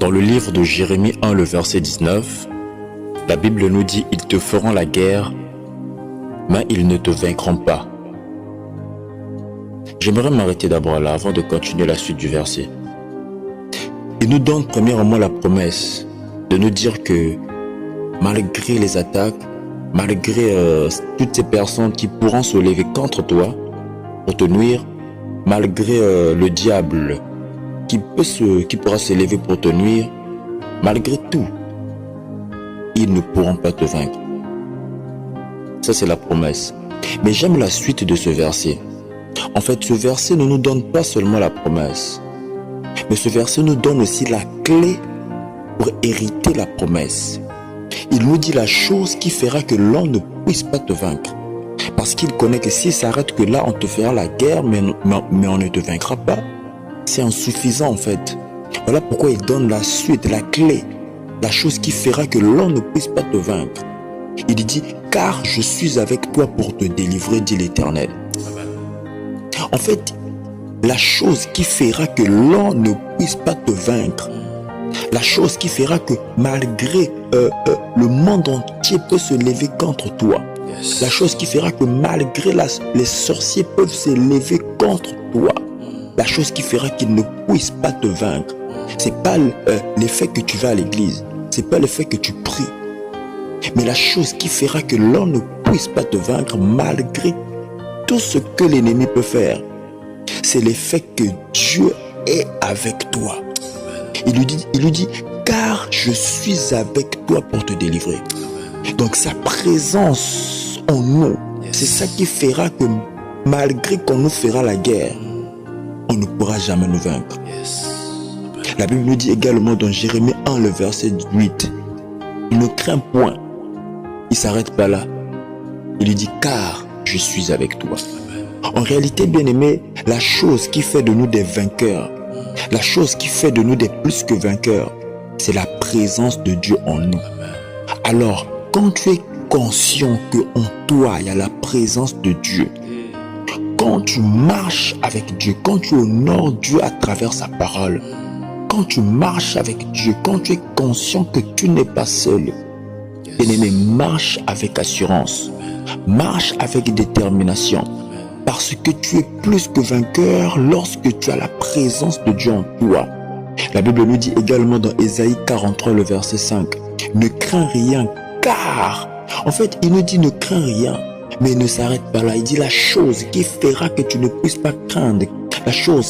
Dans le livre de Jérémie 1, le verset 19, la Bible nous dit « Ils te feront la guerre, mais ils ne te vaincront pas ». J'aimerais m'arrêter d'abord là avant de continuer la suite du verset. Il nous donne premièrement la promesse de nous dire que malgré les attaques, malgré toutes ces personnes qui pourront se lever contre toi pour te nuire, malgré le diable qui pourra se lever pour te nuire, malgré tout, ils ne pourront pas te vaincre. Ça, c'est la promesse. Mais j'aime la suite de ce verset. En fait, ce verset ne nous donne pas seulement la promesse, mais ce verset nous donne aussi la clé pour hériter la promesse. Il nous dit la chose qui fera que l'on ne puisse pas te vaincre. Parce qu'il connaît que s'il s'arrête que là, on te fera la guerre, mais on ne te vaincra pas. C'est insuffisant en fait. Voilà pourquoi il donne la suite, la clé, la chose qui fera que l'on ne puisse pas te vaincre. Il dit, car je suis avec toi pour te délivrer, dit l'Éternel. En fait, la chose qui fera que l'on ne puisse pas te vaincre, la chose qui fera que malgré le monde entier peut se lever contre toi, la chose qui fera que malgré les sorciers peuvent se lever contre toi, la chose qui fera qu'ils ne puissent pas te vaincre, c'est pas l'effet que tu vas à l'église, c'est pas le fait que tu pries, mais la chose qui fera que l'on ne puisse pas te vaincre malgré tout ce que l'ennemi peut faire, c'est l'effet que Dieu est avec toi. Il lui dit, car je suis avec toi pour te délivrer. Donc sa présence en nous, c'est ça qui fera que malgré qu'on nous fera la guerre, on ne pourra jamais nous vaincre. La Bible nous dit également dans Jérémie 1, le verset 8, ne crains point. Il ne s'arrête pas là. Il lui dit, car je suis avec toi. En réalité, bien aimé, la chose qui fait de nous des vainqueurs, la chose qui fait de nous des plus que vainqueurs, c'est la présence de Dieu en nous. Alors, quand tu es conscient qu'en toi, il y a la présence de Dieu, quand tu marches avec Dieu, quand tu honores Dieu à travers sa parole, quand tu marches avec Dieu, quand tu es conscient que tu n'es pas seul, bien-aimé, marche avec assurance, marche avec détermination, parce que tu es plus que vainqueur lorsque tu as la présence de Dieu en toi. La Bible nous dit également dans Ésaïe 43, le verset 5, ne crains rien, car, en fait, il nous dit ne crains rien, mais il ne s'arrête pas là. Il dit la chose qui fera que tu ne puisses pas craindre, la chose